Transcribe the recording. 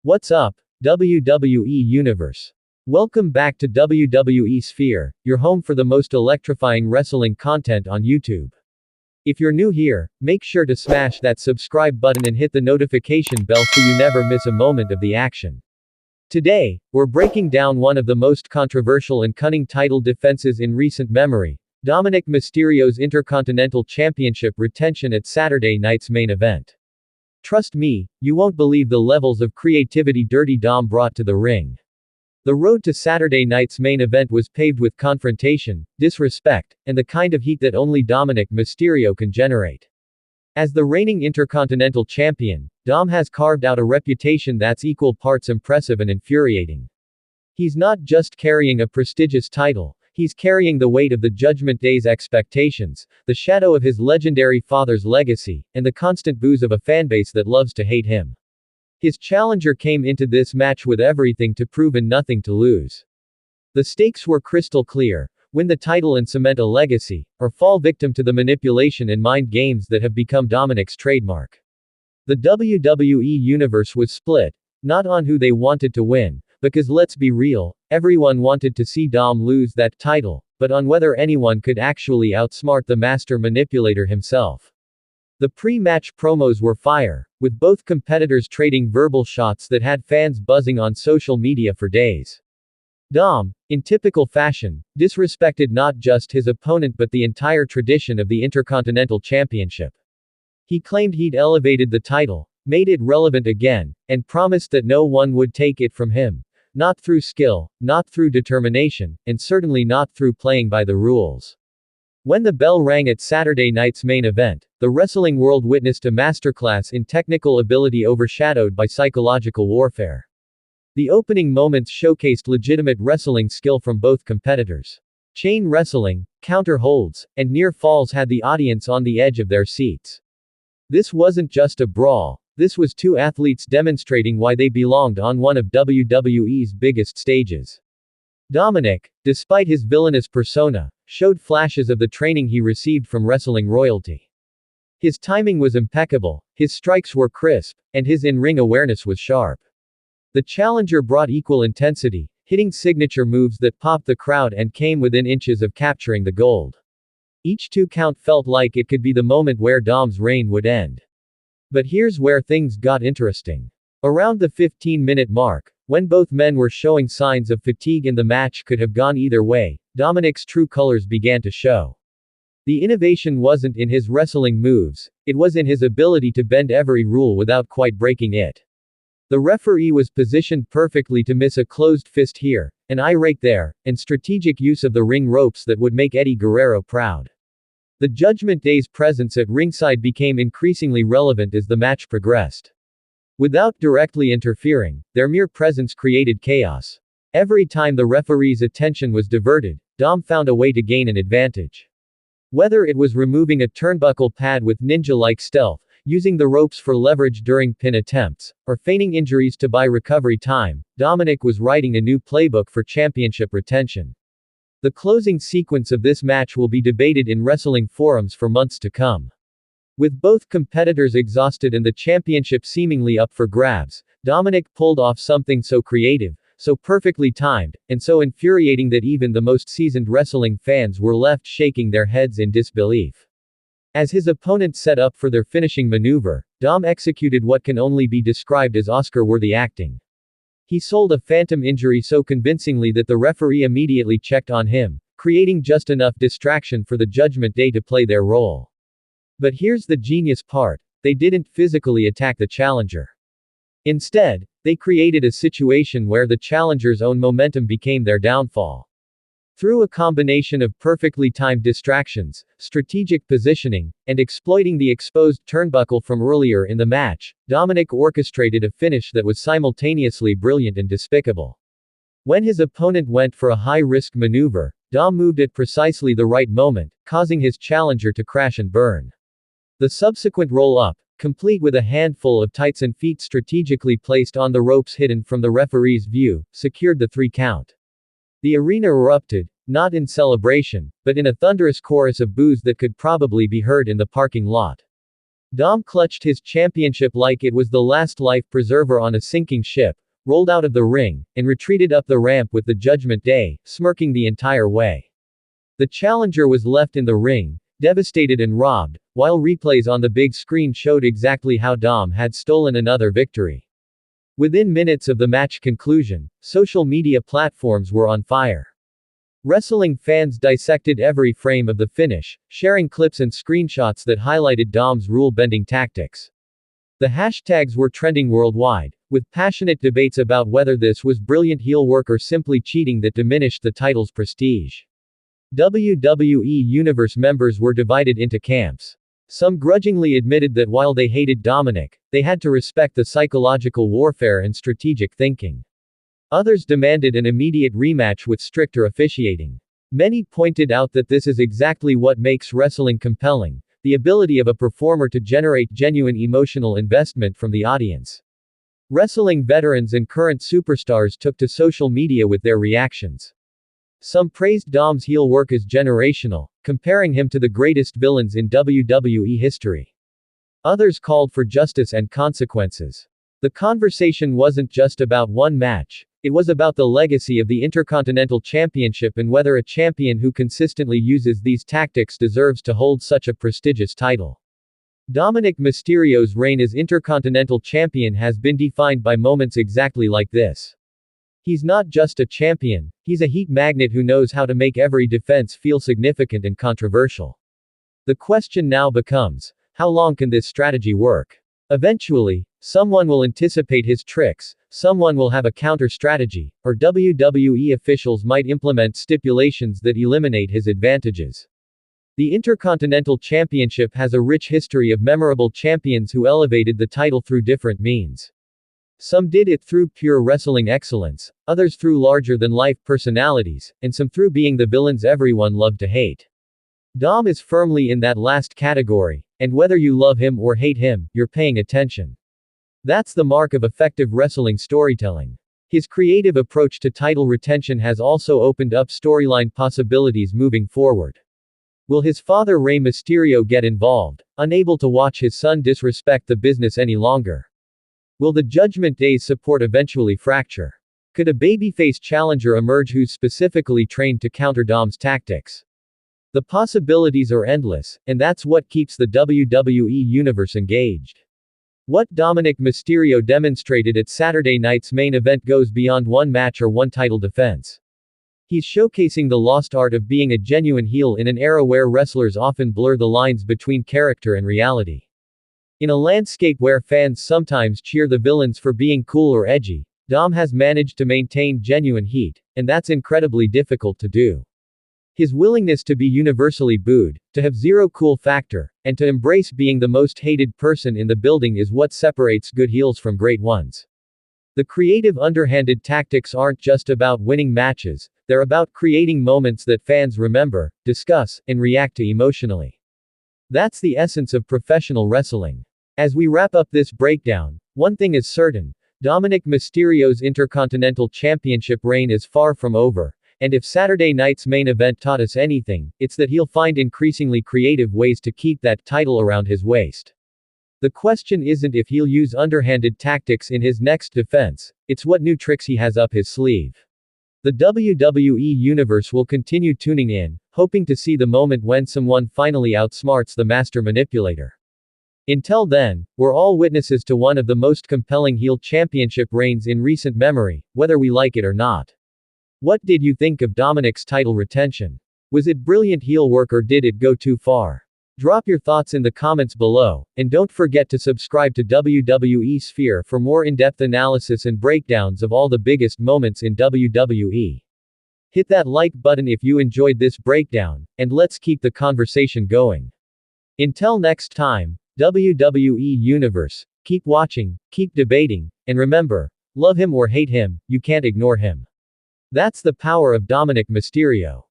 What's up, WWE Universe? Welcome back to WWE Sphere, your home for the most electrifying wrestling content on YouTube. If you're new here, make sure to smash that subscribe button and hit the notification bell so you never miss a moment of the action. Today, we're breaking down one of the most controversial and cunning title defenses in recent memory, Dominik Mysterio's Intercontinental Championship retention at Saturday night's main event. Trust me, you won't believe the levels of creativity Dirty Dom brought to the ring. The road to Saturday night's main event was paved with confrontation, disrespect, and the kind of heat that only Dominik Mysterio can generate. As the reigning Intercontinental Champion, Dom has carved out a reputation that's equal parts impressive and infuriating. He's not just carrying a prestigious title, he's carrying the weight of the Judgment Day's expectations, the shadow of his legendary father's legacy, and the constant boos of a fanbase that loves to hate him. His challenger came into this match with everything to prove and nothing to lose. The stakes were crystal clear: win the title and cement a legacy, or fall victim to the manipulation and mind games that have become Dominik's trademark. The WWE Universe was split, not on who they wanted to win, because let's be real, everyone wanted to see Dom lose that title, but on whether anyone could actually outsmart the master manipulator himself. The pre-match promos were fire, with both competitors trading verbal shots that had fans buzzing on social media for days. Dom, in typical fashion, disrespected not just his opponent but the entire tradition of the Intercontinental Championship. He claimed he'd elevated the title, made it relevant again, and promised that no one would take it from him. Not through skill, not through determination, and certainly not through playing by the rules. When the bell rang at Saturday night's main event, the wrestling world witnessed a masterclass in technical ability overshadowed by psychological warfare. The opening moments showcased legitimate wrestling skill from both competitors. Chain wrestling, counter holds, and near falls had the audience on the edge of their seats. This wasn't just a brawl. This was two athletes demonstrating why they belonged on one of WWE's biggest stages. Dominik, despite his villainous persona, showed flashes of the training he received from wrestling royalty. His timing was impeccable, his strikes were crisp, and his in-ring awareness was sharp. The challenger brought equal intensity, hitting signature moves that popped the crowd and came within inches of capturing the gold. Each 2 count felt like it could be the moment where Dom's reign would end. But here's where things got interesting. Around the 15-minute mark, when both men were showing signs of fatigue and the match could have gone either way, Dominik's true colors began to show. The innovation wasn't in his wrestling moves, it was in his ability to bend every rule without quite breaking it. The referee was positioned perfectly to miss a closed fist here, an eye rake there, and strategic use of the ring ropes that would make Eddie Guerrero proud. The Judgment Day's presence at ringside became increasingly relevant as the match progressed. Without directly interfering, their mere presence created chaos. Every time the referee's attention was diverted, Dom found a way to gain an advantage. Whether it was removing a turnbuckle pad with ninja-like stealth, using the ropes for leverage during pin attempts, or feigning injuries to buy recovery time, Dominik was writing a new playbook for championship retention. The closing sequence of this match will be debated in wrestling forums for months to come. With both competitors exhausted and the championship seemingly up for grabs, Dominik pulled off something so creative, so perfectly timed, and so infuriating that even the most seasoned wrestling fans were left shaking their heads in disbelief. As his opponent set up for their finishing maneuver, Dom executed what can only be described as Oscar-worthy acting. He sold a phantom injury so convincingly that the referee immediately checked on him, creating just enough distraction for the Judgment Day to play their role. But here's the genius part: they didn't physically attack the challenger. Instead, they created a situation where the challenger's own momentum became their downfall. Through a combination of perfectly timed distractions, strategic positioning, and exploiting the exposed turnbuckle from earlier in the match, Dominik orchestrated a finish that was simultaneously brilliant and despicable. When his opponent went for a high-risk maneuver, Dom moved at precisely the right moment, causing his challenger to crash and burn. The subsequent roll-up, complete with a handful of tights and feet strategically placed on the ropes hidden from the referee's view, secured the 3 count. The arena erupted, not in celebration, but in a thunderous chorus of boos that could probably be heard in the parking lot. Dom clutched his championship like it was the last life preserver on a sinking ship, rolled out of the ring, and retreated up the ramp with the Judgment Day, smirking the entire way. The challenger was left in the ring, devastated and robbed, while replays on the big screen showed exactly how Dom had stolen another victory. Within minutes of the match conclusion, social media platforms were on fire. Wrestling fans dissected every frame of the finish, sharing clips and screenshots that highlighted Dom's rule-bending tactics. The hashtags were trending worldwide, with passionate debates about whether this was brilliant heel work or simply cheating that diminished the title's prestige. WWE Universe members were divided into camps. Some grudgingly admitted that while they hated Dominik, they had to respect the psychological warfare and strategic thinking. Others demanded an immediate rematch with stricter officiating. Many pointed out that this is exactly what makes wrestling compelling, the ability of a performer to generate genuine emotional investment from the audience. Wrestling veterans and current superstars took to social media with their reactions. Some praised Dom's heel work as generational, comparing him to the greatest villains in WWE history. Others called for justice and consequences. The conversation wasn't just about one match, it was about the legacy of the Intercontinental Championship and whether a champion who consistently uses these tactics deserves to hold such a prestigious title. Dominik Mysterio's reign as Intercontinental Champion has been defined by moments exactly like this. He's not just a champion, he's a heat magnet who knows how to make every defense feel significant and controversial. The question now becomes, how long can this strategy work? Eventually, someone will anticipate his tricks, someone will have a counter-strategy, or WWE officials might implement stipulations that eliminate his advantages. The Intercontinental Championship has a rich history of memorable champions who elevated the title through different means. Some did it through pure wrestling excellence, others through larger-than-life personalities, and some through being the villains everyone loved to hate. Dom is firmly in that last category, and whether you love him or hate him, you're paying attention. That's the mark of effective wrestling storytelling. His creative approach to title retention has also opened up storyline possibilities moving forward. Will his father Rey Mysterio get involved, unable to watch his son disrespect the business any longer? Will the Judgment Day's support eventually fracture? Could a babyface challenger emerge who's specifically trained to counter Dom's tactics? The possibilities are endless, and that's what keeps the WWE Universe engaged. What Dominik Mysterio demonstrated at Saturday night's main event goes beyond one match or one title defense. He's showcasing the lost art of being a genuine heel in an era where wrestlers often blur the lines between character and reality. In a landscape where fans sometimes cheer the villains for being cool or edgy, Dom has managed to maintain genuine heat, and that's incredibly difficult to do. His willingness to be universally booed, to have zero cool factor, and to embrace being the most hated person in the building is what separates good heels from great ones. The creative underhanded tactics aren't just about winning matches, they're about creating moments that fans remember, discuss, and react to emotionally. That's the essence of professional wrestling. As we wrap up this breakdown, one thing is certain, Dominik Mysterio's Intercontinental Championship reign is far from over, and if Saturday night's main event taught us anything, it's that he'll find increasingly creative ways to keep that title around his waist. The question isn't if he'll use underhanded tactics in his next defense, it's what new tricks he has up his sleeve. The WWE Universe will continue tuning in, hoping to see the moment when someone finally outsmarts the master manipulator. Until then, we're all witnesses to one of the most compelling heel championship reigns in recent memory, whether we like it or not. What did you think of Dominik's title retention? Was it brilliant heel work or did it go too far? Drop your thoughts in the comments below, and don't forget to subscribe to WWE Sphere for more in-depth analysis and breakdowns of all the biggest moments in WWE. Hit that like button if you enjoyed this breakdown, and let's keep the conversation going. Until next time, WWE Universe, keep watching, keep debating, and remember, love him or hate him, you can't ignore him. That's the power of Dominik Mysterio.